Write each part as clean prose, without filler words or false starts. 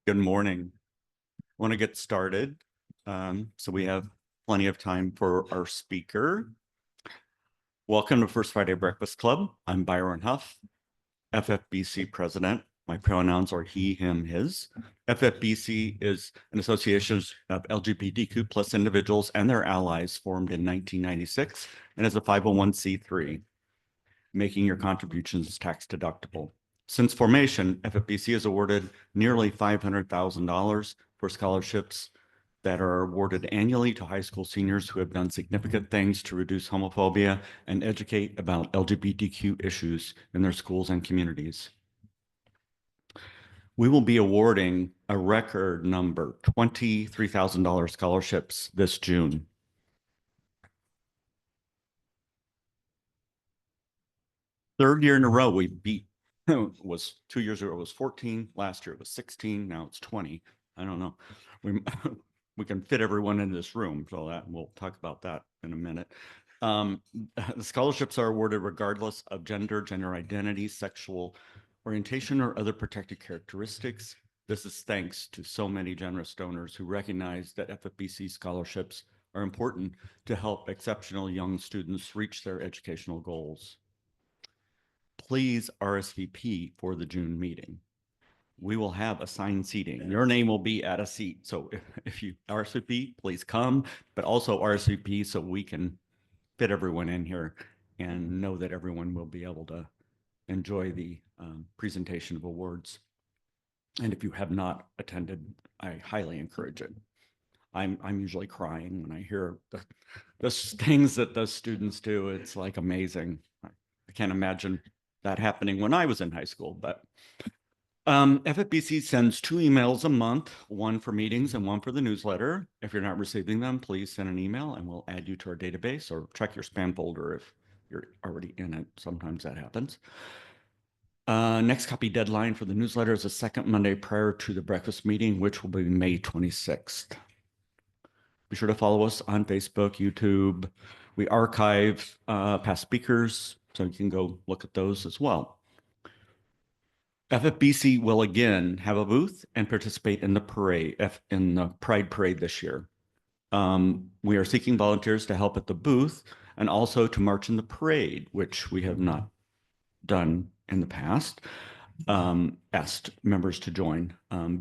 Good morning. I want to get started. So we have plenty of time for our speaker. Welcome to First Friday Breakfast Club. I'm Byron Huff, FFBC president. My pronouns are he, him, his. FFBC is an association of LGBTQ plus individuals and their allies formed in 1996 and is a 501c3, making your contributions tax deductible. Since formation, FFBC has awarded nearly $500,000 for scholarships that are awarded annually to high school seniors who have done significant things to reduce homophobia and educate about LGBTQ issues in their schools and communities. We will be awarding a record number, $23,000 scholarships this June. Third year in a row, we beat. It was 2 years ago, it was 14. Last year it was 16. Now it's 20. I don't know. We can fit everyone in this room, so that we'll talk about that in a minute. The scholarships are awarded regardless of gender identity, sexual orientation, or other protected characteristics. This is thanks to so many generous donors who recognize that FFBC scholarships are important to help exceptional young students reach their educational goals. Please RSVP for the June meeting. We will have assigned seating. Your name will be at a seat. So if you RSVP, please come, but also RSVP so we can fit everyone in here and know that everyone will be able to enjoy the presentation of awards. And if you have not attended, I highly encourage it. I'm usually crying when I hear the things that those students do. It's like amazing. I can't imagine that happening when I was in high school, but FFBC sends 2 emails a month, one for meetings and one for the newsletter. If you're not receiving them, please send an email and we'll add you to our database, or check your spam folder if you're already in it. Sometimes that happens. Next copy deadline for the newsletter is the second Monday prior to the breakfast meeting, which will be May 26th. Be sure to follow us on Facebook, YouTube. We archive past speakers, so you can go look at those as well. FFBC will again have a booth and participate in the parade, in the Pride Parade this year. We are seeking volunteers to help at the booth and also to march in the parade, which we have not done in the past. Asked members to join.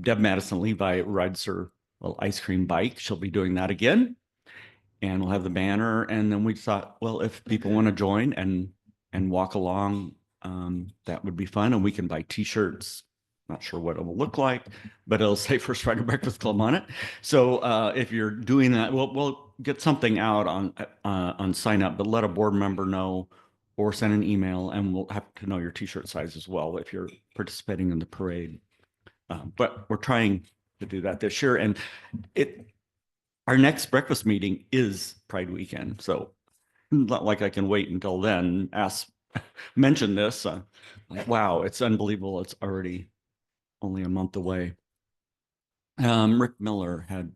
Deb Madison Levi rides her little ice cream bike. She'll be doing that again. And we'll have the banner. And then we thought, well, if people want to join and walk along, that would be fun. And we can buy t-shirts. Not sure what it will look like, but it'll say First Friday Breakfast Club on it. So if you're doing that, we'll get something out on sign up, but let a board member know or send an email, and we'll have to know your t-shirt size as well if you're participating in the parade. But we're trying to do that this year. And our next breakfast meeting is Pride weekend. So not like I can wait until then, mention this. Like, wow, it's unbelievable. It's already only a month away. Rick Miller had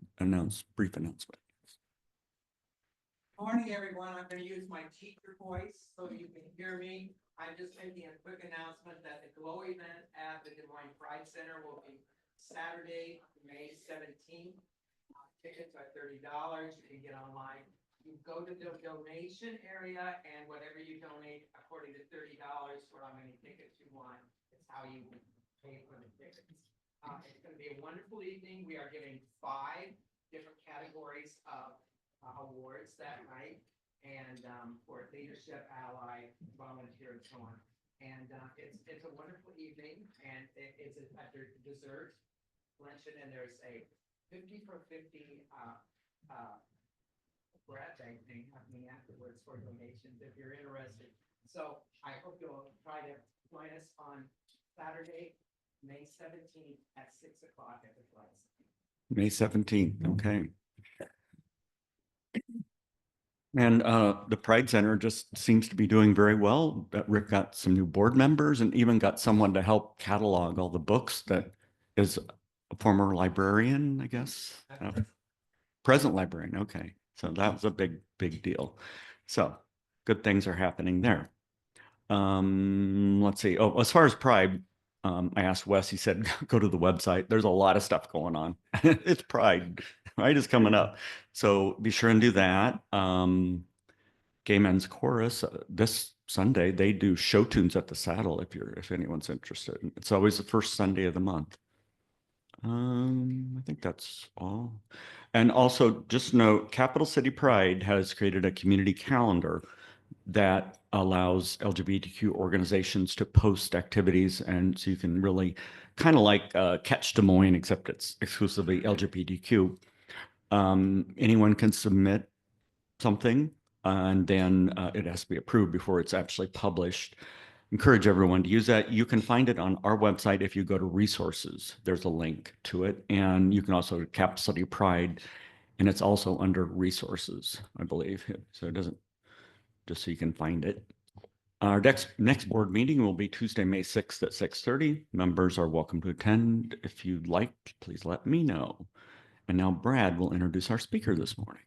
brief announcement. Morning, everyone. I'm going to use my teacher voice so you can hear me. I'm just making a quick announcement that the Glow event at the Des Moines Pride Center will be Saturday, May 17th. Tickets are $30. You can get online. You go to the donation area, and whatever you donate, according to $30 for how many tickets you want, it's how you pay for the tickets. It's going to be a wonderful evening. We are giving 5 different categories of awards that night, and for leadership, ally, volunteer, and so on. And it's a wonderful evening, and it's at their dessert luncheon, and there's a 50 for 50 bread bank thing happening afterwards for donations if you're interested. So I hope you'll try to join us on Saturday, May 17th at 6 o'clock at the Pride Center. May 17th. Okay. And the Pride Center just seems to be doing very well. Rick got some new board members and even got someone to help catalog all the books. That is a former librarian, I guess. Present librarian. Okay. So that was a big deal. So good things are happening there. Let's see. Oh, as far as Pride, I asked Wes, he said, go to the website. There's a lot of stuff going on. It's Pride. Pride is coming up. So be sure and do that. Gay Men's Chorus, this Sunday, they do show tunes at the Saddle if anyone's interested. It's always the first Sunday of the month. I think that's all. And also just note, Capital City Pride has created a community calendar that allows LGBTQ organizations to post activities. And so you can really kind of like Catch Des Moines, except it's exclusively LGBTQ. Anyone can submit something and then it has to be approved before it's actually published. Encourage everyone to use that. You can find it on our website if you go to resources. There's a link to it. And you can also Cap City Pride, and it's also under resources, I believe. So it doesn't, just so you can find it. Our next board meeting will be Tuesday, May 6th at 6:30. Members are welcome to attend. If you'd like, please let me know. And now Brad will introduce our speaker this morning.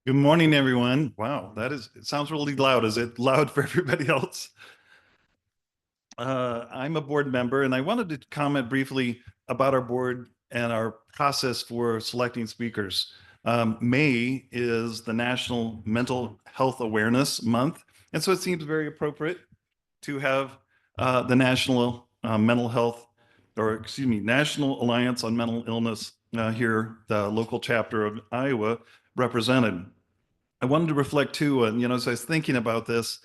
Good morning, everyone. Wow, it sounds really loud. Is it loud for everybody else? I'm a board member and I wanted to comment briefly about our board and our process for selecting speakers. May is the National Mental Health Awareness Month. And so it seems very appropriate to have the National Mental Health, or excuse me, National Alliance on Mental Illness here, the local chapter of Iowa, represented. I wanted to reflect too, and as I was thinking about this,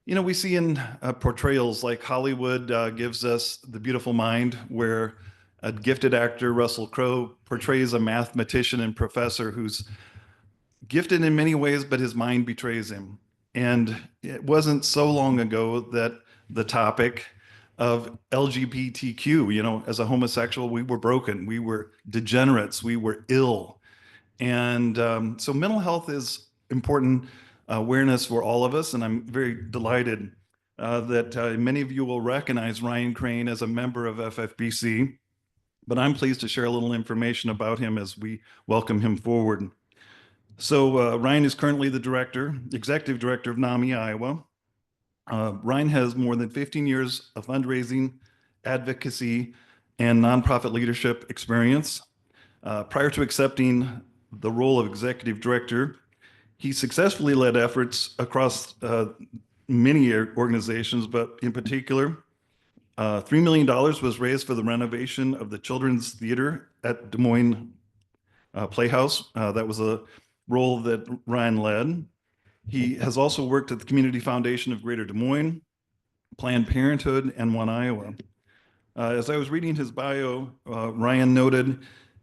we see in portrayals like Hollywood gives us The Beautiful Mind, where a gifted actor, Russell Crowe, portrays a mathematician and professor who's gifted in many ways, but his mind betrays him. And it wasn't so long ago that the topic of LGBTQ, as a homosexual, we were broken, we were degenerates, we were ill. And so mental health is important awareness for all of us. And I'm very delighted that many of you will recognize Ryan Crane as a member of FFBC, but I'm pleased to share a little information about him as we welcome him forward. So Ryan is currently the executive director of NAMI Iowa. Ryan has more than 15 years of fundraising, advocacy, and nonprofit leadership experience. Prior to accepting the role of executive director, he successfully led efforts across many organizations, but in particular, $3 million was raised for the renovation of the Children's Theater at Des Moines Playhouse. That was a role that Ryan led. He has also worked at the Community Foundation of Greater Des Moines, Planned Parenthood, and One Iowa. As I was reading his bio, Ryan noted,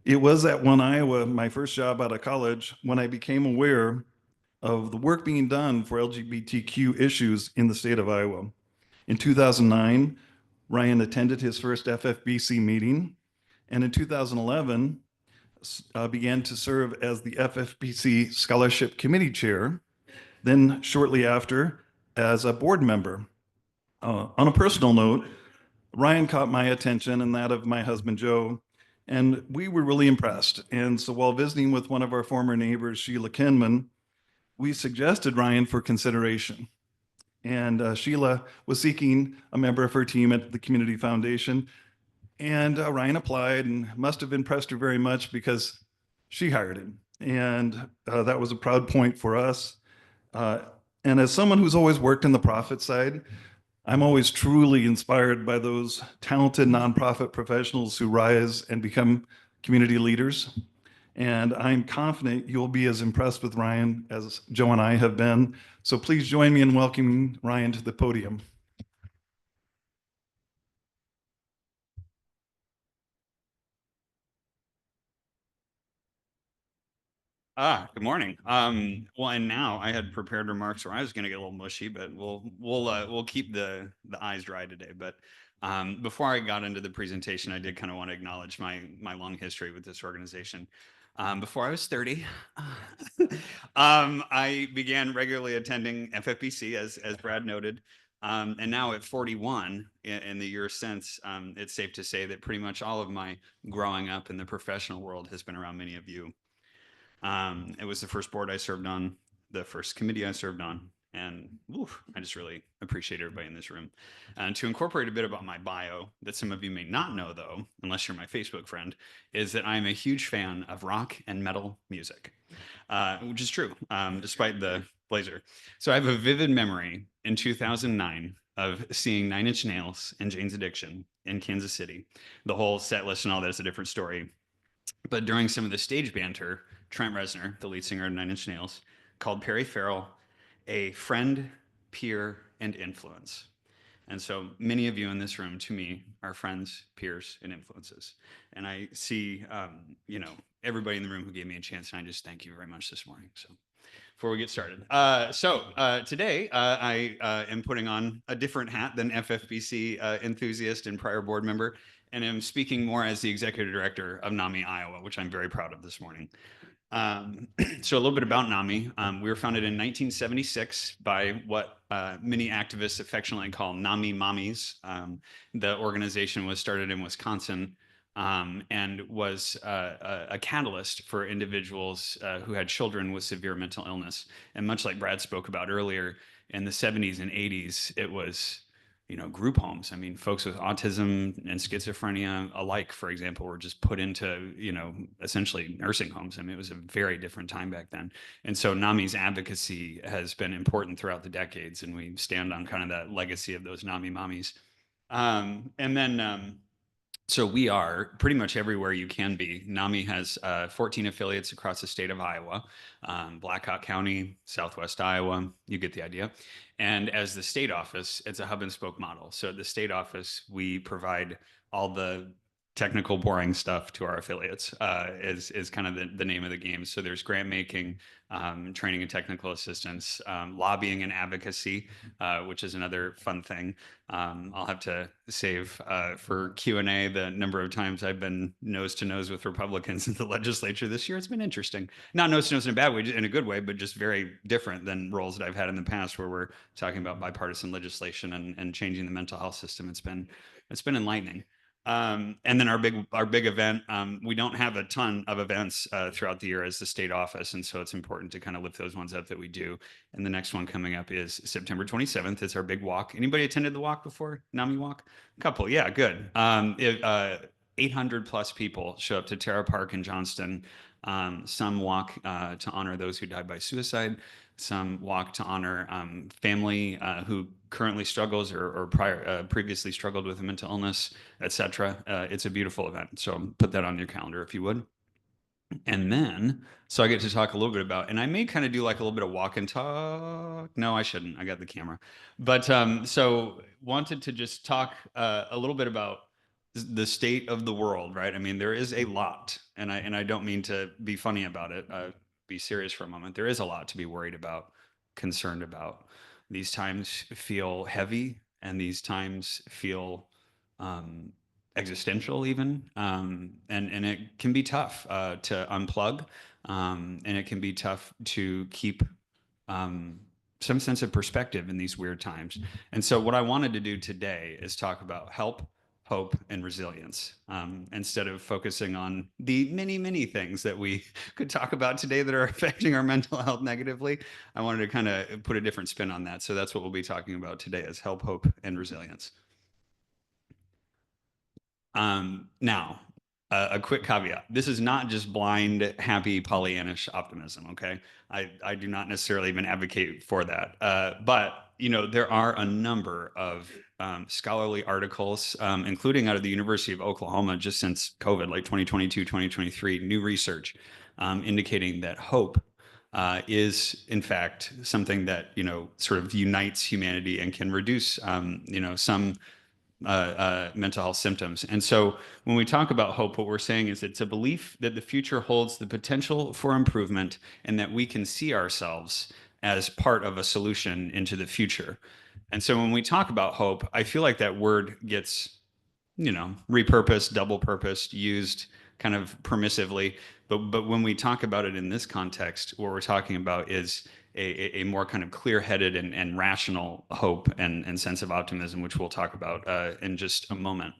it was at One Iowa, my first job out of college, when I became aware of the work being done for LGBTQ issues in the state of Iowa. In 2009, Ryan attended his first FFBC meeting, and in 2011, began to serve as the FFBC Scholarship Committee Chair, then shortly after, as a board member. On a personal note, Ryan caught my attention and that of my husband, Joe, and we were really impressed. And so while visiting with one of our former neighbors, Sheila Kinman, we suggested Ryan for consideration. And Sheila was seeking a member of her team at the Community Foundation. And Ryan applied and must have impressed her very much because she hired him. And that was a proud point for us. And as someone who's always worked in the profit side, I'm always truly inspired by those talented nonprofit professionals who rise and become community leaders. And I'm confident you'll be as impressed with Ryan as Joe and I have been. So please join me in welcoming Ryan to the podium. Good morning. Well, and now I had prepared remarks where I was going to get a little mushy, but we'll keep the eyes dry today. But before I got into the presentation, I did kind of want to acknowledge my long history with this organization. Before I was 30, I began regularly attending FFBC, as Brad noted. And now at 41 in the years since, it's safe to say that pretty much all of my growing up in the professional world has been around many of you. It was the first board I served on, the first committee I served on, and oof, I just really appreciate everybody in this room. And to incorporate a bit about my bio that some of you may not know, though, unless you're my Facebook friend, is that I'm a huge fan of rock and metal music, which is true, despite the blazer. So I have a vivid memory in 2009 of seeing Nine Inch Nails and Jane's Addiction in Kansas City. The whole set list and all that is a different story. But during some of the stage banter, Trent Reznor, the lead singer of Nine Inch Nails, called Perry Farrell a friend, peer, and influence. And so many of you in this room, to me, are friends, peers, and influences. And I see, everybody in the room who gave me a chance, and I just thank you very much this morning. So before we get started. Today I am putting on a different hat than FFBC enthusiast and prior board member, and am speaking more as the executive director of NAMI Iowa, which I'm very proud of this morning. So a little bit about NAMI. We were founded in 1976 by what many activists affectionately call NAMI mommies. The organization was started in Wisconsin and was a catalyst for individuals who had children with severe mental illness. And much like Brad spoke about earlier, in the 70s and 80s, it was group homes. I mean, folks with autism and schizophrenia alike, for example, were just put into, essentially nursing homes. I mean, it was a very different time back then. And so NAMI's advocacy has been important throughout the decades, and we stand on kind of that legacy of those NAMI mommies. So we are pretty much everywhere you can be. NAMI has 14 affiliates across the state of Iowa, Blackhawk County, Southwest Iowa, you get the idea. And as the state office, it's a hub and spoke model. So at the state office, we provide all the technical boring stuff to our affiliates is kind of the name of the game. So there's grant making, training and technical assistance, lobbying and advocacy, which is another fun thing. I'll have to save for Q&A the number of times I've been nose to nose with Republicans in the legislature this year. It's been interesting. Not nose to nose in a bad way, in a good way, but just very different than roles that I've had in the past where we're talking about bipartisan legislation and changing the mental health system. It's been enlightening. And then our big event, we don't have a ton of events throughout the year as the state office. And so it's important to kind of lift those ones up that we do. And the next one coming up is September 27th. It's our big walk. Anybody attended the walk before? NAMI walk? A couple. Yeah, good. 800 plus people show up to Terra Park in Johnston. Some walk to honor those who died by suicide. Some walk to honor family who currently struggles or previously struggled with a mental illness, etc. It's a beautiful event. So put that on your calendar if you would. And then, so I get to talk a little bit about, and I may kind of do like a little bit of walk and talk. No, I shouldn't. I got the camera. But so wanted to just talk a little bit about the state of the world, right? I mean, there is a lot, and I don't mean to be funny about it. Be serious for a moment. There is a lot to be worried about, concerned about. These times feel heavy, and these times feel existential even, and it can be tough to unplug, and it can be tough to keep some sense of perspective in these weird times. And so what I wanted to do today is talk about help, hope, and resilience, instead of focusing on the many things that we could talk about today that are affecting our mental health negatively. I wanted to kind of put a different spin on that. So that's what we'll be talking about today, is help, hope, and resilience. Now, a quick caveat. This is not just blind, happy, Pollyannish optimism, okay? I do not necessarily even advocate for that. But, there are a number of scholarly articles, including out of the University of Oklahoma, just since COVID, like 2022, 2023, new research indicating that hope is, in fact, something that, sort of unites humanity and can reduce, some mental health symptoms. And so when we talk about hope, what we're saying is it's a belief that the future holds the potential for improvement and that we can see ourselves as part of a solution into the future. And so when we talk about hope, I feel like that word gets, repurposed, double purposed, used kind of permissively. But when we talk about it in this context, what we're talking about is a more kind of clear-headed and rational hope and sense of optimism, which we'll talk about in just a moment.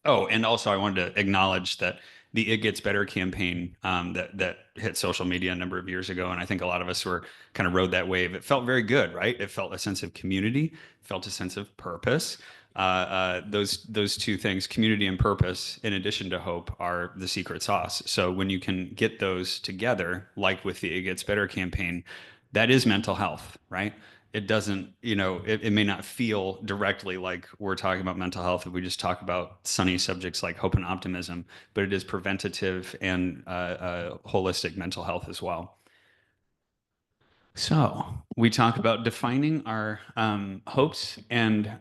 Oh, and also I wanted to acknowledge that the It Gets Better campaign that hit social media a number of years ago. And I think a lot of us were kind of rode that wave. It felt very good, right? It felt a sense of community, felt a sense of purpose. Those two things, community and purpose, in addition to hope, are the secret sauce. So when you can get those together, like with the It Gets Better campaign, that is mental health, right? It doesn't, it may not feel directly like we're talking about mental health if we just talk about sunny subjects like hope and optimism, but it is preventative and holistic mental health as well. So we talk about defining our hopes and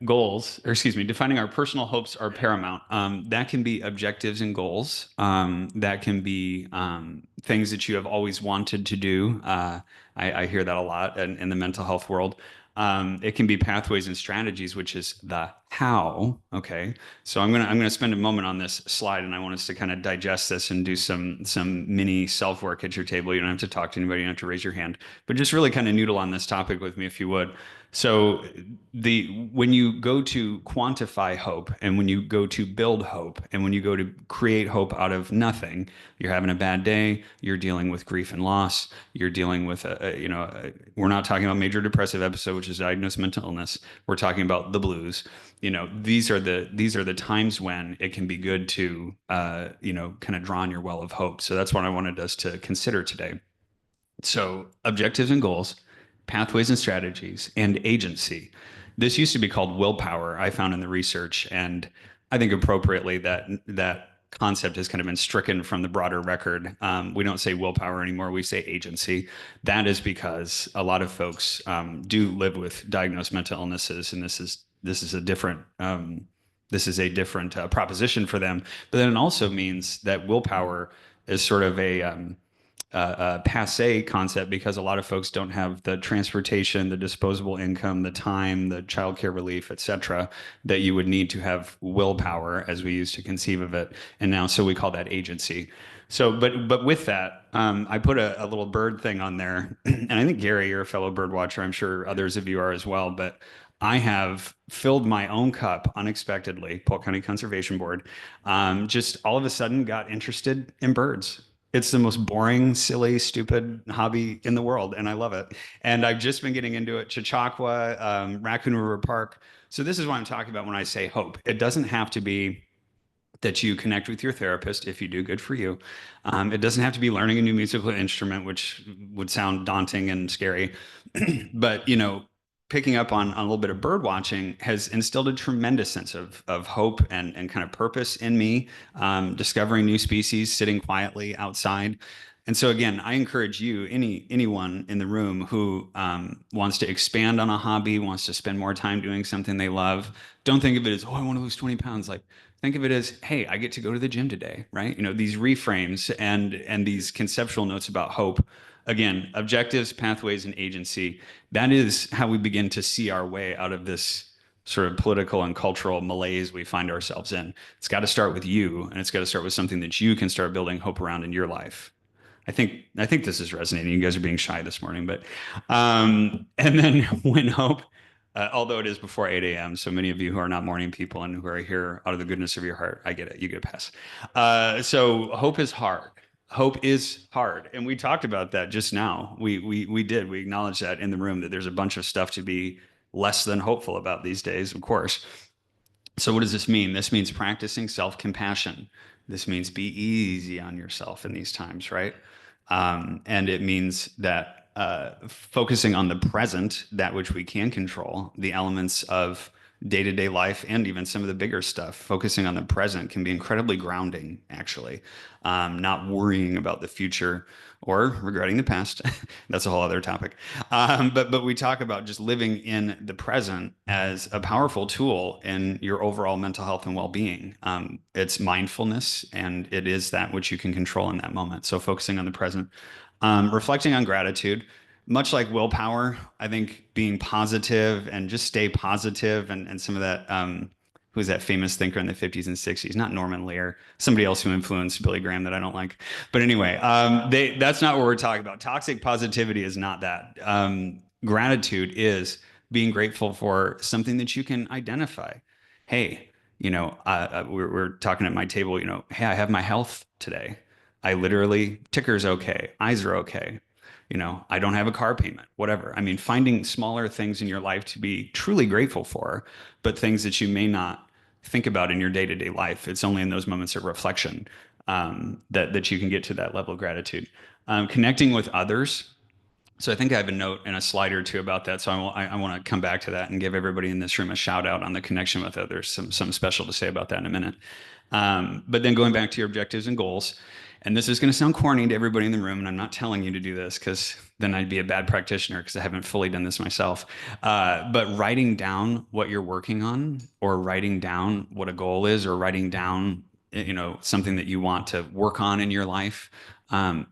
goals, or excuse me, defining our personal hopes are paramount. That can be objectives and goals. That can be things that you have always wanted to do. I hear that a lot in the mental health world. It can be pathways and strategies, which is the how. Okay, so I'm gonna spend a moment on this slide, and I want us to kind of digest this and do some mini self work at your table. You don't have to talk to anybody, you don't have to raise your hand, but just really kind of noodle on this topic with me if you would. So when you go to quantify hope, and when you go to build hope, and when you go to create hope out of nothing, you're having a bad day, you're dealing with grief and loss, you're dealing with we're not talking about major depressive episode, which is diagnosed mental illness. We're talking about the blues. These are the times when it can be good to kind of draw on your well of hope. So that's what I wanted us to consider today. So objectives and goals, pathways and strategies, and agency. This used to be called willpower, I found in the research, and I think appropriately that concept has kind of been stricken from the broader record. We don't say willpower anymore, we say agency. That is because a lot of folks do live with diagnosed mental illnesses, and this is a different proposition for them. But then it also means that willpower is sort of a passe concept, because a lot of folks don't have the transportation, the disposable income, the time, the childcare relief, et cetera, that you would need to have willpower as we used to conceive of it. And now, so we call that agency. So, but with that, I put a little bird thing on there, and I think Gary, you're a fellow bird watcher. I'm sure others of you are as well, but I have filled my own cup unexpectedly. Polk County Conservation Board just all of a sudden got interested in birds. It's the most boring, silly, stupid hobby in the world, and I love it. And I've just been getting into it. Chautauqua, Raccoon River Park. So this is what I'm talking about when I say hope. It doesn't have to be that you connect with your therapist. If you do, good for you. It doesn't have to be learning a new musical instrument, which would sound daunting and scary. But, picking up on a little bit of bird watching has instilled a tremendous sense of hope and kind of purpose in me, discovering new species, sitting quietly outside. And so again, I encourage you, anyone in the room who wants to expand on a hobby, wants to spend more time doing something they love, don't think of it as, oh, I want to lose 20 pounds. Like, think of it as, hey, I get to go to the gym today, right? These reframes and these conceptual notes about hope. Again, objectives, pathways, and agency. That is how we begin to see our way out of this sort of political and cultural malaise we find ourselves in. It's got to start with you, and it's got to start with something that you can start building hope around in your life. I think this is resonating. You guys are being shy this morning, but and then when hope, although it is before 8 a.m., so many of you who are not morning people and who are here out of the goodness of your heart, I get it. You get a pass. So hope is hard. Hope is hard. And we talked about that just now. We did. We acknowledged that in the room, that there's a bunch of stuff to be less than hopeful about these days, of course. So what does this mean? This means practicing self-compassion. This means be easy on yourself in these times, right? And it means that focusing on the present, that which we can control, the elements of day-to-day life, and even some of the bigger stuff, focusing on the present can be incredibly grounding, actually. Not worrying about the future or regretting the past. That's a whole other topic. But we talk about just living in the present as a powerful tool in your overall mental health and well-being. It's mindfulness, and it is that which you can control in that moment. So focusing on the present, reflecting on gratitude. Much like willpower, I think being positive and just stay positive, and some of that, who's that famous thinker in the 50s and 60s? Not Norman Lear, somebody else who influenced Billy Graham that I don't like. But anyway, that's not what we're talking about. Toxic positivity is not that. Gratitude is being grateful for something that you can identify. Hey, we're talking at my table, hey, I have my health today. I literally, ticker's okay. Eyes are okay. I don't have a car payment, whatever. I mean, finding smaller things in your life to be truly grateful for, but things that you may not think about in your day-to-day life. It's only in those moments of reflection that you can get to that level of gratitude. Connecting with others. So I think I have a note and a slide or two about that. So I want to come back to that and give everybody in this room a shout out on the connection with others. Something special to say about that in a minute. But then going back to your objectives and goals, and this is going to sound corny to everybody in the room, and I'm not telling you to do this because then I'd be a bad practitioner because I haven't fully done this myself. But writing down what you're working on, or writing down what a goal is, or writing down something that you want to work on in your life,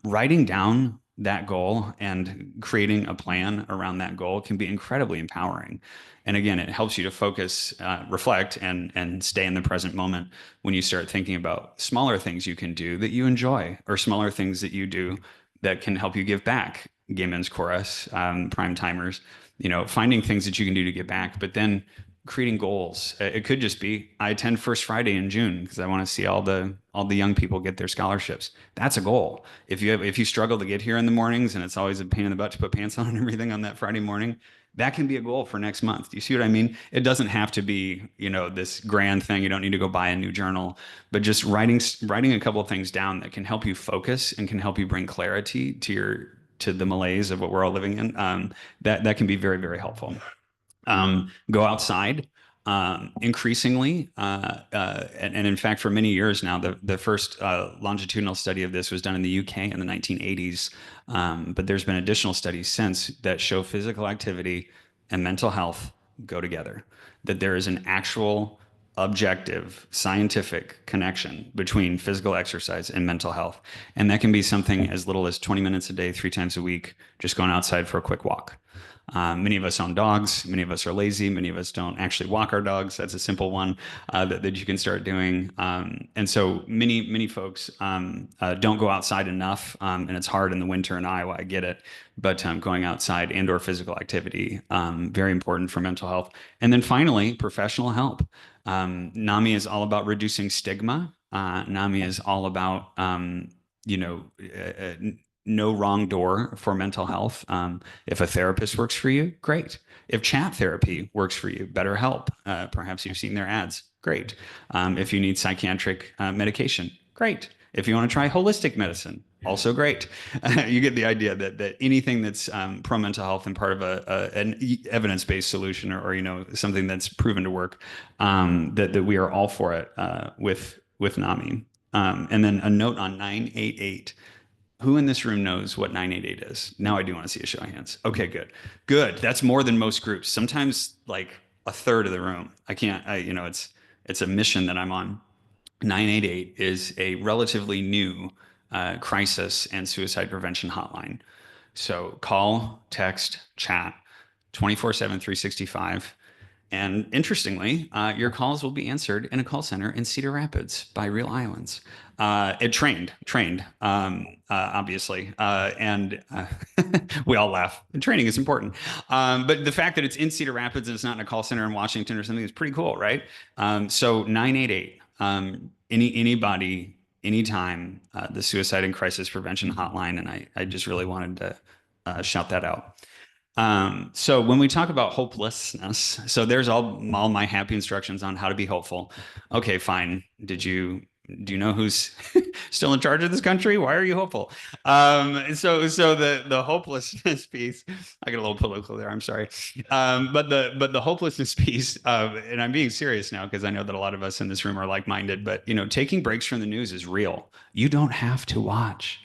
writing down that goal and creating a plan around that goal can be incredibly empowering. And again, it helps you to focus, reflect, and stay in the present moment when you start thinking about smaller things you can do that you enjoy, or smaller things that you do that can help you give back. Gay Men's Chorus, prime timers, finding things that you can do to give back, but then creating goals. It could just be, I attend First Friday in June because I want to see all the young people get their scholarships. That's a goal. If you struggle to get here in the mornings and it's always a pain in the butt to put pants on and everything on that Friday morning, that can be a goal for next month. Do you see what I mean? It doesn't have to be, this grand thing. You don't need to go buy a new journal, but just writing a couple of things down that can help you focus and can help you bring clarity to the malaise of what we're all living in. That can be very, very helpful. Go outside. Increasingly, and in fact, for many years now, the first longitudinal study of this was done in the UK in the 1980s. But there's been additional studies since that show physical activity and mental health go together, that there is an actual objective scientific connection between physical exercise and mental health. And that can be something as little as 20 minutes a day, 3 times a week, just going outside for a quick walk. Many of us own dogs. Many of us are lazy. Many of us don't actually walk our dogs. That's a simple one that you can start doing. And so many folks don't go outside enough, and it's hard in the winter in Iowa. I get it, but going outside and/or physical activity, very important for mental health. And then finally, professional help. NAMI is all about reducing stigma. NAMI is all about no wrong door for mental health. If a therapist works for you, great. If chat therapy works for you, BetterHelp, perhaps you've seen their ads, great. If you need psychiatric medication, great. If you want to try holistic medicine, also great. You get the idea that anything that's pro mental health and part of an evidence-based solution, or something that's proven to work, that we are all for it with NAMI. And then a note on 988. Who in this room knows what 988 is? Now I do want to see a show of hands. Okay, good. Good. That's more than most groups. Sometimes like a third of the room. I can't, it's a mission that I'm on. 988 is a relatively new crisis and suicide prevention hotline. So call, text, chat, 24/7, 365. And interestingly, your calls will be answered in a call center in Cedar Rapids by real Iowans. It trained, obviously. And we all laugh. Training is important. But the fact that it's in Cedar Rapids and it's not in a call center in Washington or something is pretty cool, right? So 988, anybody, anytime, the Suicide and Crisis Prevention Hotline. And I just really wanted to shout that out. So when we talk about hopelessness, so there's all my happy instructions on how to be hopeful. Okay, fine. Do you know who's still in charge of this country? Why are you hopeful? So the hopelessness piece, I get a little political there. I'm sorry. But the hopelessness piece, and I'm being serious now because I know that a lot of us in this room are like-minded, but taking breaks from the news is real. You don't have to watch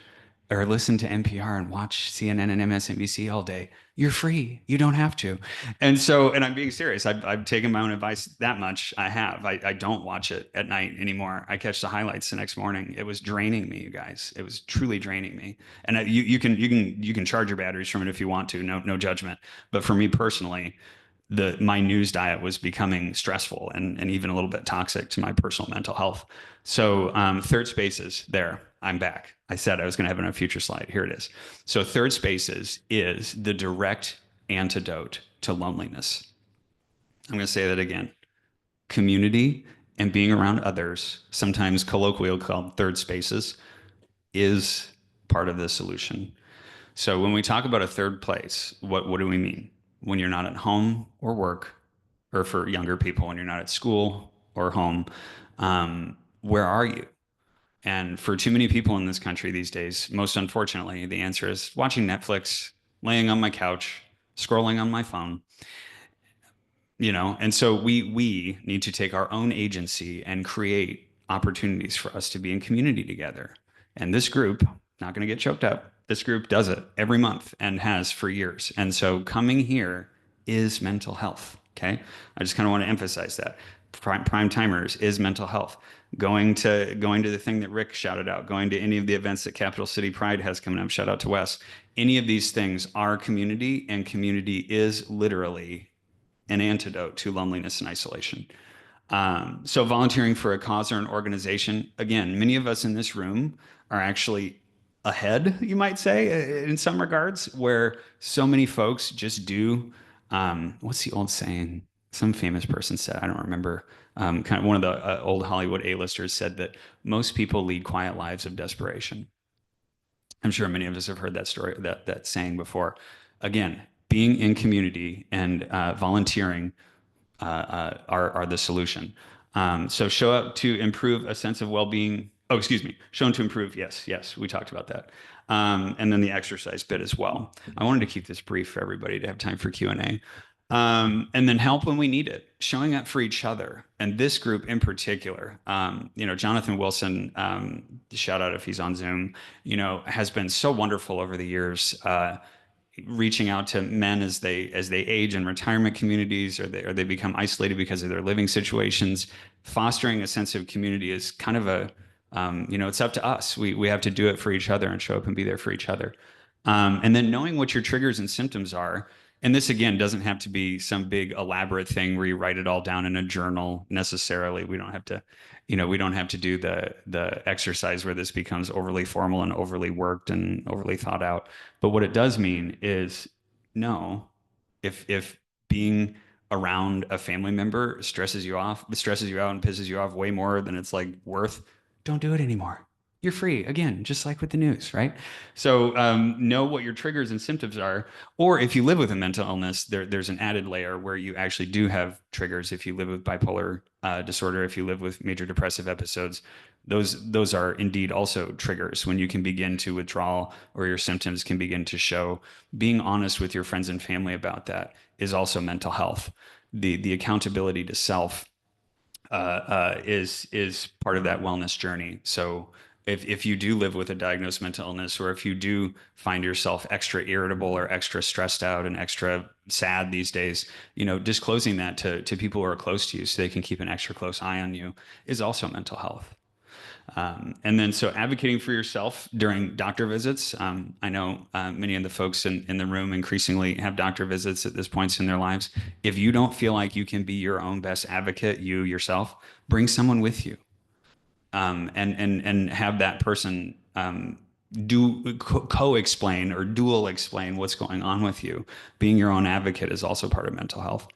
or listen to NPR and watch CNN and MSNBC all day. You're free. You don't have to. And I'm being serious. I've taken my own advice that much. I have. I don't watch it at night anymore. I catch the highlights the next morning. It was draining me, you guys. It was truly draining me. And you can charge your batteries from it if you want to. No judgment. But for me personally, my news diet was becoming stressful and even a little bit toxic to my personal mental health. So third spaces there. I'm back. I said I was going to have it on a future slide. Here it is. So third spaces is the direct antidote to loneliness. I'm going to say that again. Community and being around others, sometimes colloquially called third spaces, is part of the solution. So when we talk about a third place, what do we mean? When you're not at home or work, or for younger people, when you're not at school or home, where are you? And for too many people in this country these days, most unfortunately, the answer is watching Netflix, laying on my couch, scrolling on my phone. And so we need to take our own agency and create opportunities for us to be in community together. And this group, not going to get choked up, this group does it every month and has for years. And so coming here is mental health. Okay. I just kind of want to emphasize that prime timers is mental health. Going to the thing that Rick shouted out, going to any of the events that Capital City Pride has coming up, shout out to Wes. Any of these things are community, and community is literally an antidote to loneliness and isolation. So volunteering for a cause or an organization, again, many of us in this room are actually ahead, you might say, in some regards, where so many folks just do, what's the old saying? Some famous person said, I don't remember, kind of one of the old Hollywood A-listers said that most people lead quiet lives of desperation. I'm sure many of us have heard that story, that saying before. Again, being in community and volunteering are the solution. So show up to improve a sense of well-being. Oh, excuse me. Shown to improve. Yes, we talked about that. And then the exercise bit as well. I wanted to keep this brief for everybody to have time for Q&A. And then help when we need it, showing up for each other. And this group in particular, Jonathan Wilson, shout out if he's on Zoom, has been so wonderful over the years, reaching out to men as they age in retirement communities, or they become isolated because of their living situations. Fostering a sense of community is kind of it's up to us. We have to do it for each other and show up and be there for each other. And then knowing what your triggers and symptoms are. And this, again, doesn't have to be some big elaborate thing where you write it all down in a journal necessarily. We don't have to, do the exercise where this becomes overly formal and overly worked and overly thought out. But what it does mean is, no, if being around a family member stresses you out and pisses you off way more than it's like worth, don't do it anymore. You're free again, just like with the news, right? So know what your triggers and symptoms are. Or if you live with a mental illness, there's an added layer where you actually do have triggers. If you live with bipolar disorder, if you live with major depressive episodes, those are indeed also triggers when you can begin to withdraw or your symptoms can begin to show. Being honest with your friends and family about that is also mental health. The accountability to self is part of that wellness journey. So if you do live with a diagnosed mental illness, or if you do find yourself extra irritable or extra stressed out and extra sad these days, disclosing that to people who are close to you so they can keep an extra close eye on you is also mental health. And then so advocating for yourself during doctor visits. I know many of the folks in the room increasingly have doctor visits at this point in their lives. If you don't feel like you can be your own best advocate, you yourself, bring someone with you, and have that person do co-explain or dual explain what's going on with you. Being your own advocate is also part of mental health.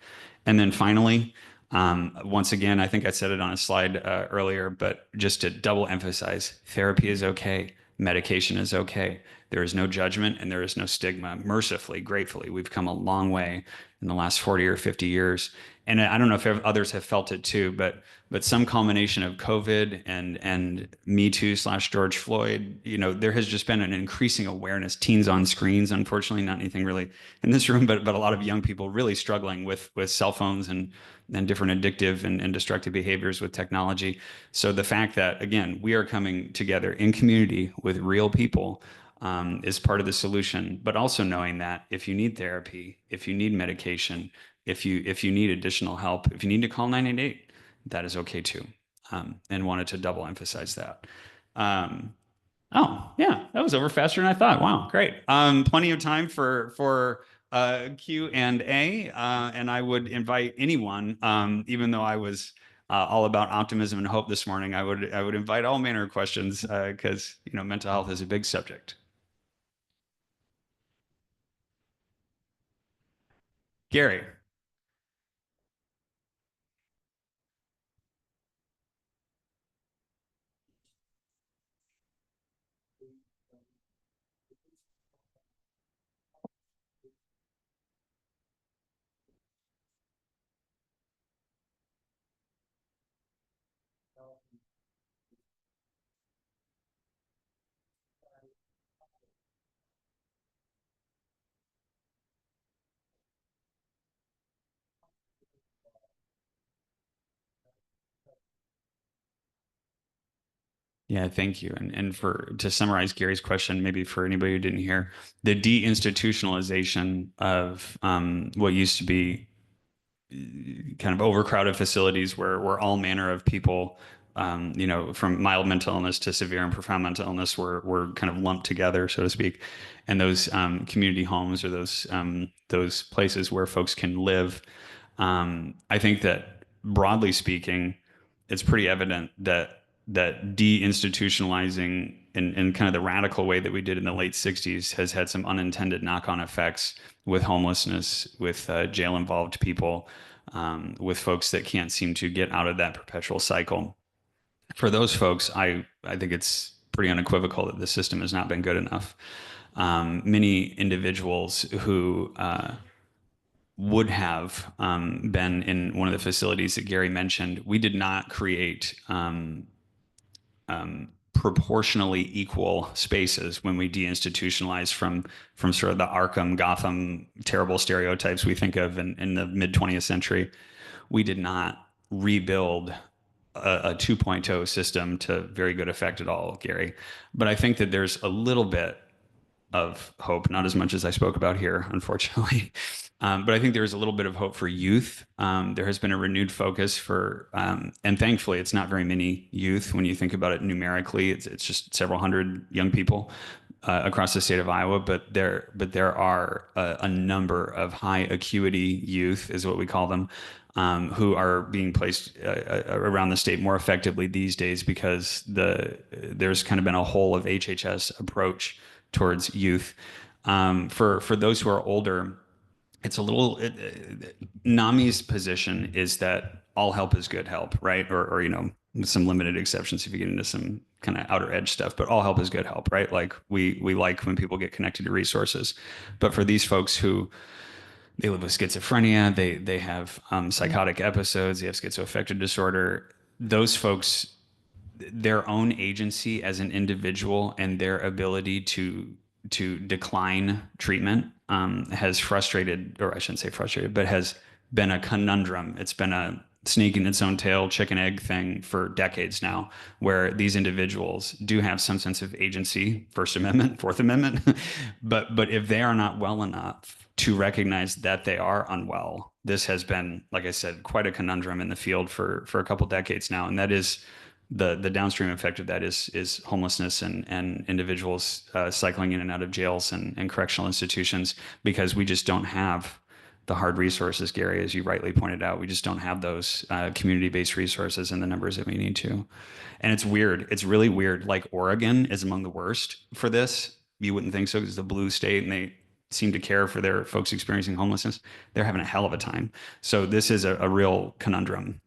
And then finally, once again, I think I said it on a slide earlier, but just to double emphasize, therapy is okay. Medication is okay. There is no judgment and there is no stigma. Mercifully, gratefully, we've come a long way in the last 40 or 50 years. And I don't know if others have felt it too, but some culmination of COVID and Me Too / George Floyd, there has just been an increasing awareness. Teens on screens, unfortunately, not anything really in this room, but a lot of young people really struggling with cell phones and different addictive and destructive behaviors with technology. So the fact that, again, we are coming together in community with real people is part of the solution, but also knowing that if you need therapy, if you need medication, if you need additional help, if you need to call 988, that is okay too. And wanted to double emphasize that. Oh yeah, that was over faster than I thought. Wow, great. Plenty of time for Q and A, and I would invite anyone, even though I was all about optimism and hope this morning, I would invite all manner of questions because mental health is a big subject. Gary. Yeah, thank you. And for to summarize Gary's question, maybe for anybody who didn't hear, the deinstitutionalization of what used to be kind of overcrowded facilities where all manner of people, from mild mental illness to severe and profound mental illness were kind of lumped together, so to speak. And those community homes or those places where folks can live. I think that broadly speaking, it's pretty evident that deinstitutionalizing in kind of the radical way that we did in the late 60s has had some unintended knock-on effects with homelessness, with jail-involved people, with folks that can't seem to get out of that perpetual cycle. For those folks, I think it's pretty unequivocal that the system has not been good enough. Many individuals who would have been in one of the facilities that Gary mentioned, we did not create proportionally equal spaces when we deinstitutionalized from sort of the Arkham, Gotham, terrible stereotypes we think of in the mid 20th century. We did not rebuild a 2.0 system to very good effect at all, Gary. But I think that there's a little bit of hope, not as much as I spoke about here, unfortunately. But I think there is a little bit of hope for youth. There has been a renewed focus for, and thankfully, it's not very many youth when you think about it numerically. It's just several hundred young people across the state of Iowa. But there are a number of high acuity youth, is what we call them, who are being placed around the state more effectively these days because there's kind of been a whole of HHS approach towards youth. For those who are older, it's a little NAMI's position is that all help is good help, right? Or with some limited exceptions if you get into some kind of outer edge stuff, but all help is good help, right? Like we like when people get connected to resources. But for these folks who they live with schizophrenia, they have psychotic episodes, they have schizoaffective disorder, those folks, their own agency as an individual and their ability to decline treatment has frustrated, or I shouldn't say frustrated, but has been a conundrum. It's been a snake in its own tail, chicken egg thing for decades now, where these individuals do have some sense of agency, First Amendment, Fourth Amendment, but if they are not well enough to recognize that they are unwell, this has been, like I said, quite a conundrum in the field for a couple decades now, and that is the downstream effect of that is homelessness and individuals cycling in and out of jails and correctional institutions because we just don't have the hard resources, Gary, as you rightly pointed out. We just don't have those community-based resources in the numbers that we need to. And it's weird. It's really weird. Like Oregon is among the worst for this. You wouldn't think so because it's a blue state and they seem to care for their folks experiencing homelessness. They're having a hell of a time. So this is a real conundrum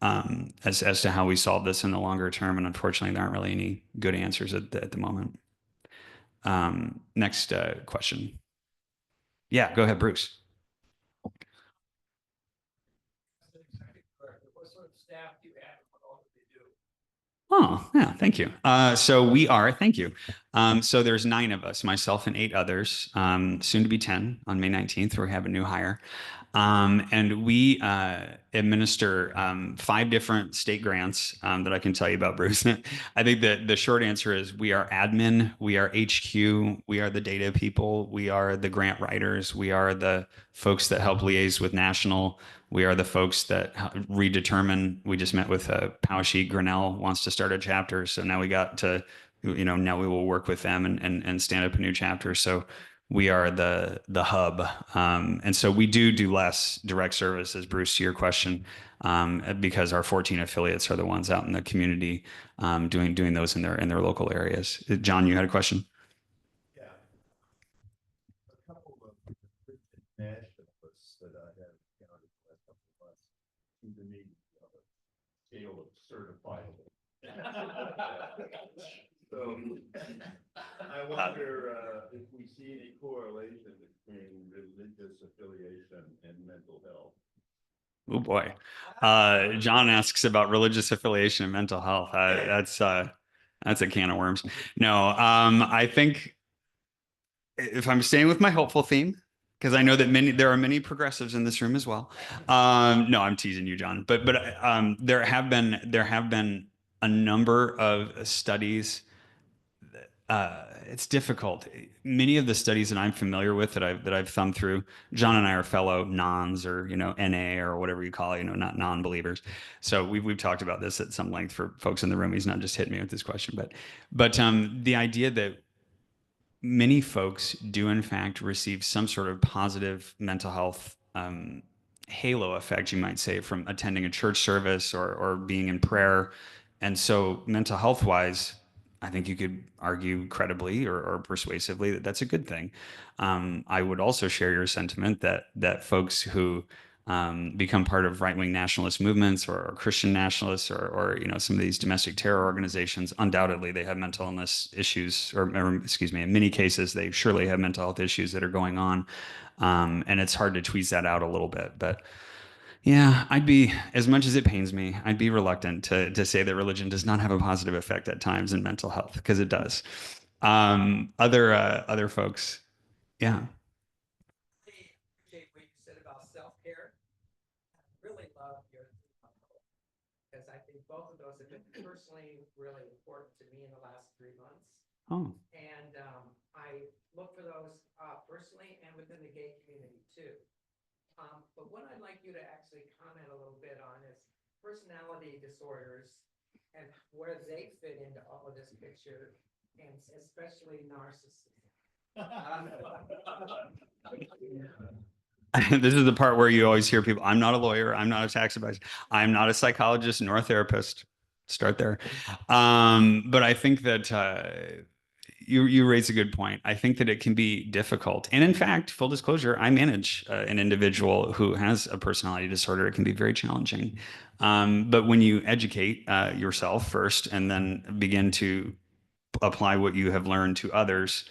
as to how we solve this in the longer term. And unfortunately, there aren't really any good answers at the moment. Next question. Yeah, go ahead, Bruce. What sort of staff do you have and what all do they do? Oh, yeah, thank you. Thank you. So there's 9 of us, myself and 8 others, soon to be 10 on May 19th, where we have a new hire. And we administer 5 different state grants that I can tell you about, Bruce. I think that the short answer is we are admin, we are HQ, we are the data people, we are the grant writers, we are the folks that help liaise with national, we are the folks that redetermine. We just met with Powashik Grinnell wants to start a chapter, so now we got to, now we will work with them and stand up a new chapter. So we are the hub. And so we do less direct services, Bruce, to your question, because our 14 affiliates are the ones out in the community doing those in their local areas. John, you had a question? Yeah. A couple of nationalists that I have encountered the last couple of months seem to me scale of certifiable. So I wonder if we see any correlation between religious affiliation and mental health. Oh boy. John asks about religious affiliation and mental health. That's a can of worms. No, I think if I'm staying with my hopeful theme, because I know that there are many progressives in this room as well. No, I'm teasing you, John. But there have been a number of studies it's difficult. Many of the studies that I'm familiar with that I've thumbed through, John and I are fellow nons or, NA or whatever you call it, not non-believers. So we've talked about this at some length for folks in the room. He's not just hitting me with this question, but the idea that many folks do in fact receive some sort of positive mental health halo effect, you might say, from attending a church service or being in prayer. And so mental health wise, I think you could argue credibly or persuasively that that's a good thing. I would also share your sentiment that folks who become part of right-wing nationalist movements or Christian nationalists or some of these domestic terror organizations, undoubtedly they have mental illness issues, or excuse me, in many cases they surely have mental health issues that are going on, and it's hard to tweeze that out a little bit. But yeah, I'd be, as much as it pains me, I'd be reluctant to say that religion does not have a positive effect at times in mental health, because it does. Other folks, yeah. Appreciate what you said about self-care. I really love your, because I think both of those have been personally really important to me in the last 3 months. Oh, And I look for those personally and within the gay community too. But what I'd like you to actually comment a little bit on is personality disorders and where they fit into all of this picture, and especially narcissism. this is the part where you always hear people, I'm not a lawyer, I'm not a tax advisor, I'm not a psychologist nor a therapist. Start there. But I think that you raise a good point. I think that it can be difficult. And in fact, full disclosure, I manage an individual who has a personality disorder. It can be very challenging. But when you educate yourself first and then begin to apply what you have learned to others,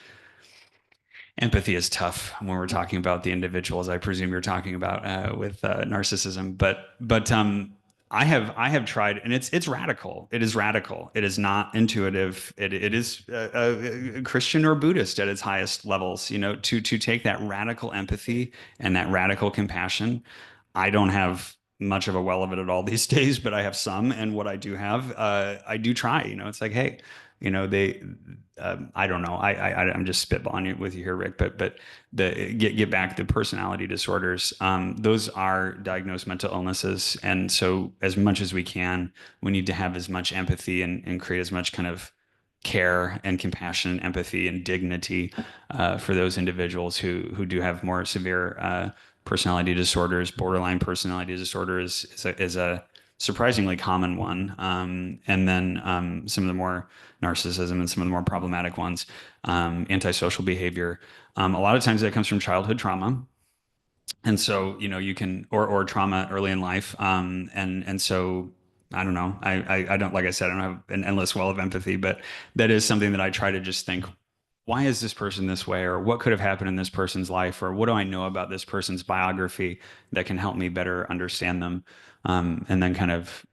empathy is tough when we're talking about the individuals I presume you're talking about with narcissism. But I have tried, and it's radical. It is radical. It is not intuitive. It is Christian or Buddhist at its highest levels. To take that radical empathy and that radical compassion. I don't have much of a well of it at all these days, but I have some. And what I do have, I do try. It's like, hey, they. I don't know. I'm just spitballing it with you here, Rick. But the get back the personality disorders. Those are diagnosed mental illnesses, and so as much as we can, we need to have as much empathy and create as much kind of care and compassion and empathy and dignity for those individuals who do have more severe personality disorders. Borderline personality disorder is a surprisingly common one. And then some of the more narcissism and some of the more problematic ones, antisocial behavior. A lot of times that comes from childhood trauma. And so, you can, or trauma early in life. And so I don't know. I don't, like I said, I don't have an endless well of empathy, but that is something that I try to just think, why is this person this way? Or what could have happened in this person's life? Or what do I know about this person's biography that can help me better understand them? And then kind of,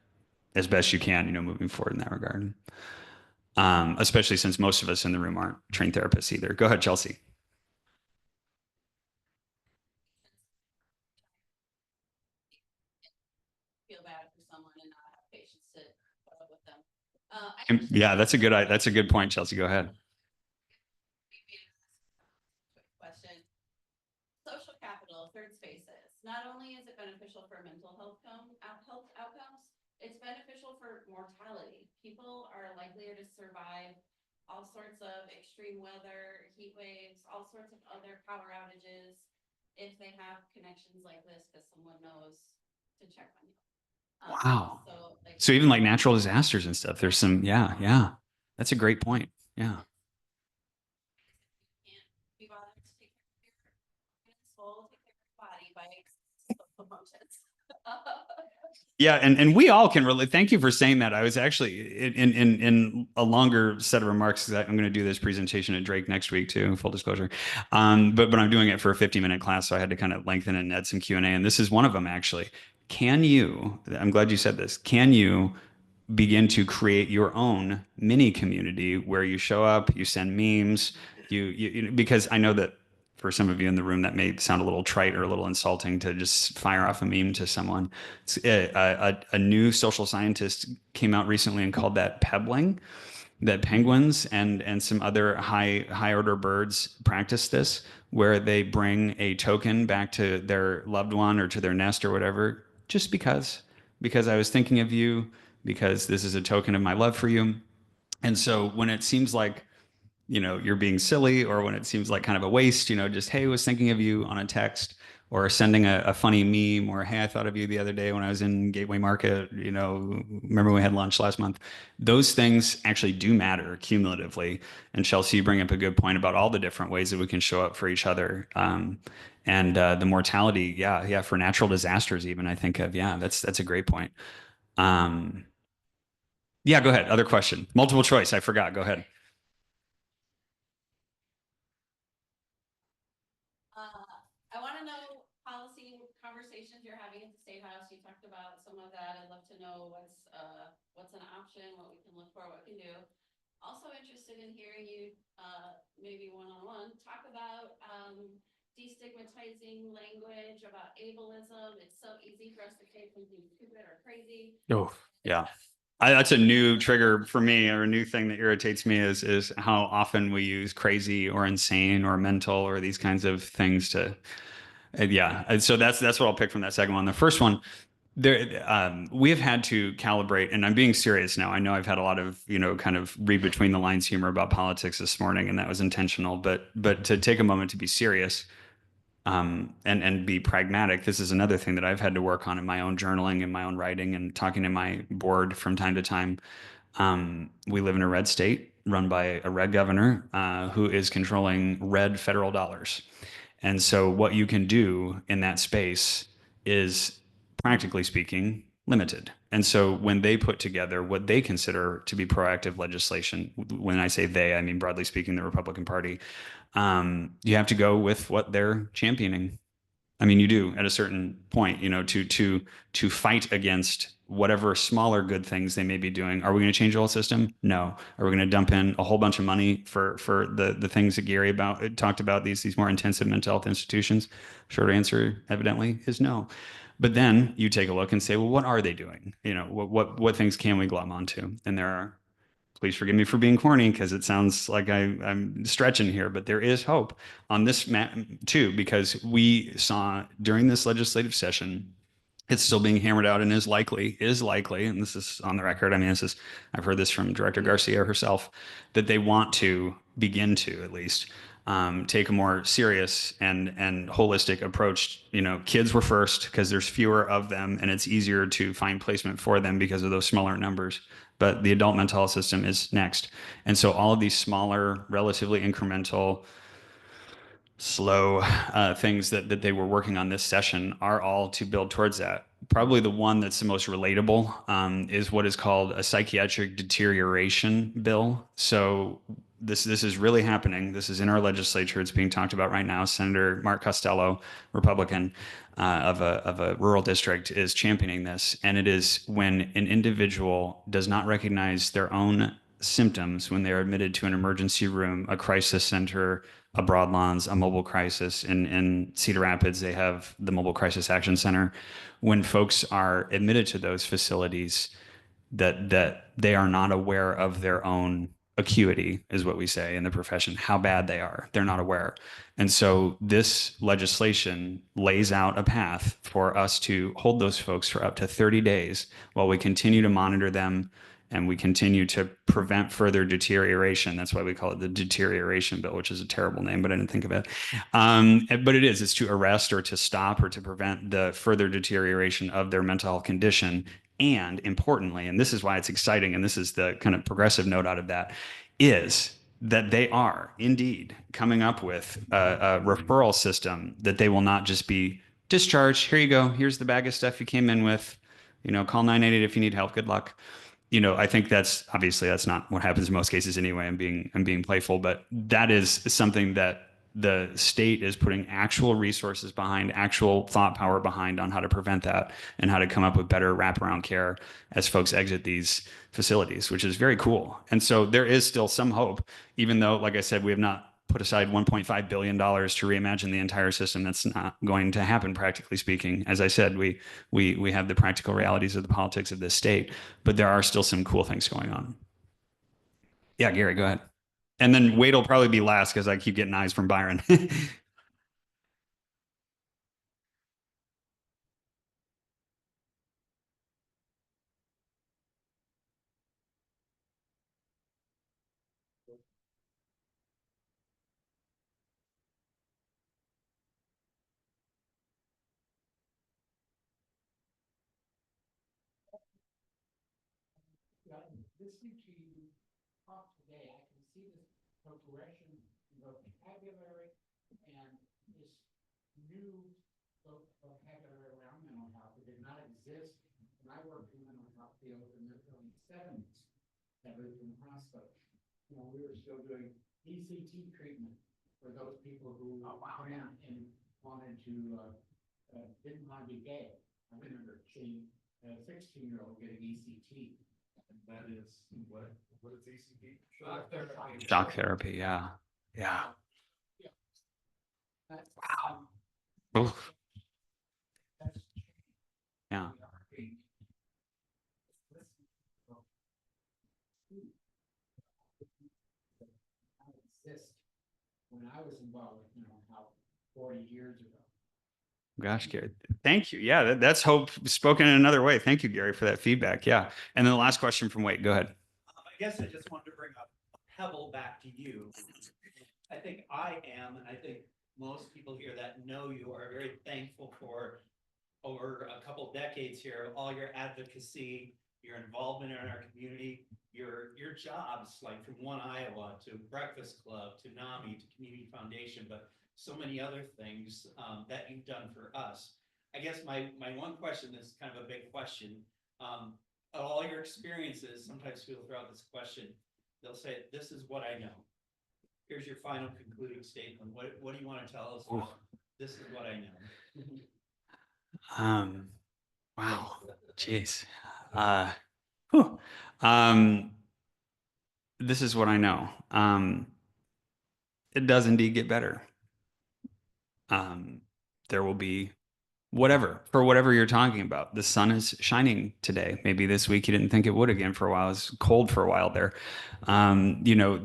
as best you can, moving forward in that regard. Especially since most of us in the room aren't trained therapists either. Go ahead, Chelsea. Feel bad for someone and not have patience to put up with them. Yeah, that's a good point, Chelsea. Go ahead. Question. Social capital, third spaces. Not only is it beneficial for mental health outcomes, it's beneficial for mortality. People are likelier to survive all sorts of extreme weather, heat waves, all sorts of other power outages if they have connections like this, because someone knows to check on you. Wow. So even like natural disasters and stuff, there's some, yeah. That's a great point. Yeah. Can't be bothered to take care of your soul, take care of your body by social functions. Yeah, and we all can relate. Thank you for saying that. I was actually in a longer set of remarks, because I'm going to do this presentation at Drake next week too, full disclosure. But I'm doing it for a 50-minute class, so I had to kind of lengthen and add some Q&A, and this is one of them actually. I'm glad you said this, can you begin to create your own mini community where you show up, you send memes, because I know that for some of you in the room that may sound a little trite or a little insulting to just fire off a meme to someone. A new social scientist came out recently and called that pebbling. that penguins and some other high order birds practice this, where they bring a token back to their loved one or to their nest or whatever, just because I was thinking of you, because this is a token of my love for you. And so when it seems like, you're being silly, or when it seems like kind of a waste, just, hey, I was thinking of you on a text, or sending a funny meme, or, hey, I thought of you the other day when I was in Gateway Market, remember we had lunch last month. Those things actually do matter cumulatively. And Chelsea, you bring up a good point about all the different ways that we can show up for each other. And the mortality, yeah, for natural disasters, even I think of, that's a great point. Yeah, go ahead. Other question. Multiple choice. I forgot. Go ahead. I want to know policy conversations you're having at the State House. You talked about some of that. I'd love to know what's an option, what we can look for, what we can do. Also interested in hearing you, maybe one-on-one, talk about destigmatizing language, about ableism. It's so easy for us to say something stupid or crazy. Oh, yeah. That's a new trigger for me, or a new thing that irritates me is how often we use crazy or insane or mental or these kinds of things to, yeah. And so that's what I'll pick from that second one. The first one, we have had to calibrate, and I'm being serious now. I know I've had a lot of, kind of read between the lines humor about politics this morning, and that was intentional, but to take a moment to be serious, and be pragmatic. This is another thing that I've had to work on in my own journaling and my own writing and talking to my board from time to time. We live in a red state run by a red governor who is controlling red federal dollars. And so what you can do in that space is, practically speaking, limited. And so when they put together what they consider to be proactive legislation, when I say they, I mean, broadly speaking, the Republican Party, you have to go with what they're championing. I mean, you do at a certain point, to fight against whatever smaller good things they may be doing. Are we going to change the whole system? No. Are we going to dump in a whole bunch of money for the things that Gary talked about, these more intensive mental health institutions? Short answer, evidently, is no. But then you take a look and say, well, what are they doing? What things can we glom onto? And there are, please forgive me for being corny, because it sounds like I'm stretching here, but there is hope on this too, because we saw during this legislative session, it's still being hammered out and is likely, and this is on the record. I mean, I've heard this from Director Garcia herself, that they want to begin to, at least, take a more serious and holistic approach. Kids were first because there's fewer of them and it's easier to find placement for them because of those smaller numbers. But the adult mental health system is next. And so all of these smaller, relatively incremental, slow things that they were working on this session are all to build towards that. Probably the one that's the most relatable is what is called a psychiatric deterioration bill. So this is really happening. This is in our legislature. It's being talked about right now. Senator Mark Costello, Republican, of a rural district, is championing this. And it is when an individual does not recognize their own symptoms when they're admitted to an emergency room, a crisis center, a Broadlawns, a mobile crisis. In Cedar Rapids, they have the Mobile Crisis Action Center. When folks are admitted to those facilities, that they are not aware of their own acuity, is what we say in the profession, how bad they are. They're not aware. And so this legislation lays out a path for us to hold those folks for up to 30 days while we continue to monitor them and we continue to prevent further deterioration. That's why we call it the deterioration bill, which is a terrible name, but I didn't think of it. But it's to arrest or to stop or to prevent the further deterioration of their mental health condition. And importantly, and this is why it's exciting, and this is the kind of progressive note out of that, is that they are indeed coming up with a referral system that they will not just be discharged. Here you go. Here's the bag of stuff you came in with. Call 988 if you need help. Good luck. I think that's not what happens in most cases anyway. I'm being playful, but that is something that the state is putting actual resources behind, actual thought power behind, on how to prevent that and how to come up with better wraparound care as folks exit these facilities, which is very cool. And so there is still some hope, even though, like I said, we have not put aside $1.5 billion to reimagine the entire system. That's not going to happen, practically speaking. As I said, we have the practical realities of the politics of this state, but there are still some cool things going on. Yeah, Gary, go ahead. And then Wade will probably be last because I keep getting eyes from Byron. Listening to you talk today, I can see this progression in vocabulary and this new vocabulary around mental health that did not exist when I worked in the mental health field in the early 70s. That was in the hospital. You know, we were still doing ECT treatment for those people who come in and wanted to, didn't want to be gay. I remember seeing a 16-year-old getting ECT. And that is what is ECT? Shock therapy. Shock therapy. Yeah. Yeah. Wow. Oof. Yeah. When I was involved with mental health 40 years ago. Gosh, Gary, thank you. Yeah, that's hope spoken in another way. Thank you, Gary, for that feedback. Yeah. And then the last question from Wade. Go ahead. I guess I just wanted to bring a pebble back to you. I think I am, and I think most people here that know you are very thankful for over a couple decades here, all your advocacy, your involvement in our community, your jobs, like from One Iowa to Breakfast Club to NAMI to Community Foundation, but so many other things that you've done for us. I guess my one question is kind of a big question. Of all your experiences, sometimes people throw out this question, they'll say, this is what I know. Here's your final concluding statement. What do you want to tell us? This is what I know. Wow. Jeez. This is what I know. It does indeed get better. There will be whatever you're talking about. The sun is shining today. Maybe this week you didn't think it would again for a while. It was cold for a while there. You know,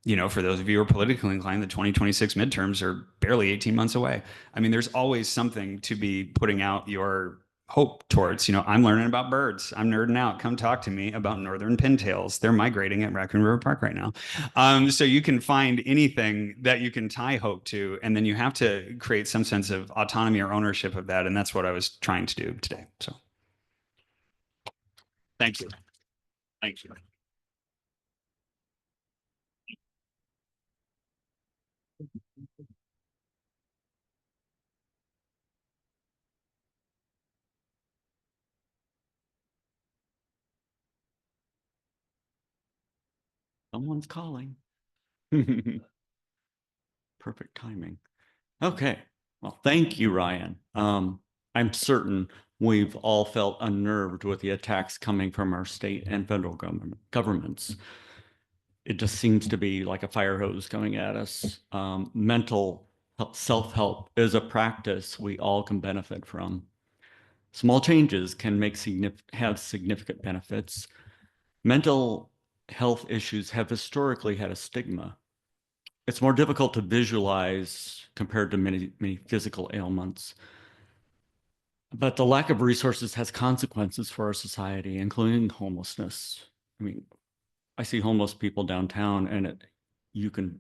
you know, for those of you who are politically inclined, the 2026 midterms are barely 18 months away. I mean, there's always something to be putting out your hope towards. You know, I'm learning about birds. I'm nerding out. Come talk to me about northern pintails. They're migrating at Raccoon River Park right now. So you can find anything that you can tie hope to, and then you have to create some sense of autonomy or ownership of that. And that's what I was trying to do today. So thank you. Thank you. Someone's calling. Perfect timing. Okay. Well, thank you, Ryan. I'm certain we've all felt unnerved with the attacks coming from our state and federal governments. It just seems to be like a fire hose coming at us. Mental self-help is a practice we all can benefit from. Small changes can have significant benefits. Mental health issues have historically had a stigma. It's more difficult to visualize compared to many physical ailments. But the lack of resources has consequences for our society, including homelessness. I mean, I see homeless people downtown, and you can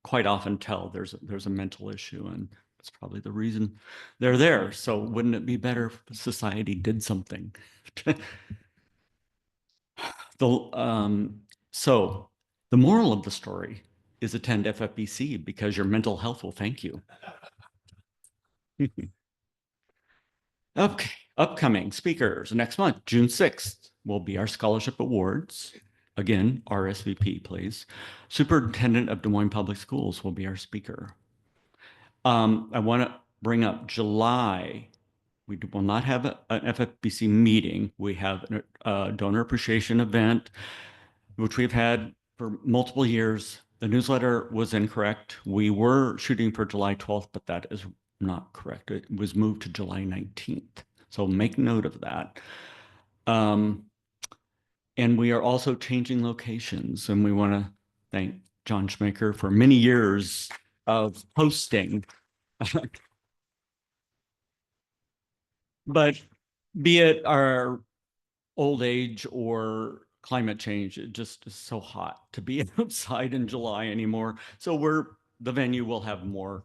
quite often tell there's a mental issue, and it's probably the reason they're there. So wouldn't it be better if society did something? So the moral of the story is attend FFBC because your mental health will thank you. Okay, upcoming speakers next month, June 6th, will be our scholarship awards. Again, RSVP, please. Superintendent of Des Moines Public Schools will be our speaker. I want to bring up July. We will not have an FFBC meeting. We have a donor appreciation event, which we've had for multiple years. The newsletter was incorrect. We were shooting for July 12th, but that is not correct. It was moved to July 19th. So make note of that. And we are also changing locations, and we want to thank John Schmaker for many years of hosting. But be it our old age or climate change, it just is so hot to be outside in July anymore. So the venue will have more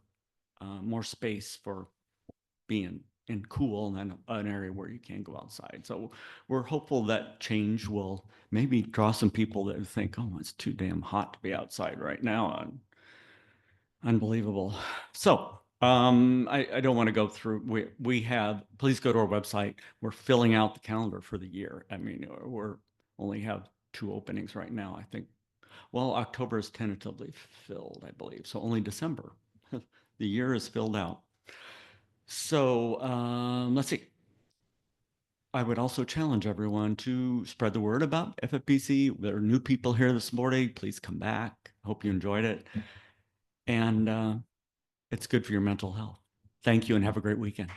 space for being in cool and an area where you can go outside. So we're hopeful that change will maybe draw some people that think, oh, it's too damn hot to be outside right now. Unbelievable. So I don't want to go through, we have, please go to our website. We're filling out the calendar for the year. I mean, we're only have 2 openings right now, I think. Well, October is tentatively filled, I believe. So only December. The year is filled out. So let's see. I would also challenge everyone to spread the word about FFBC. There are new people here this morning. Please come back. Hope you enjoyed it. And it's good for your mental health. Thank you and have a great weekend.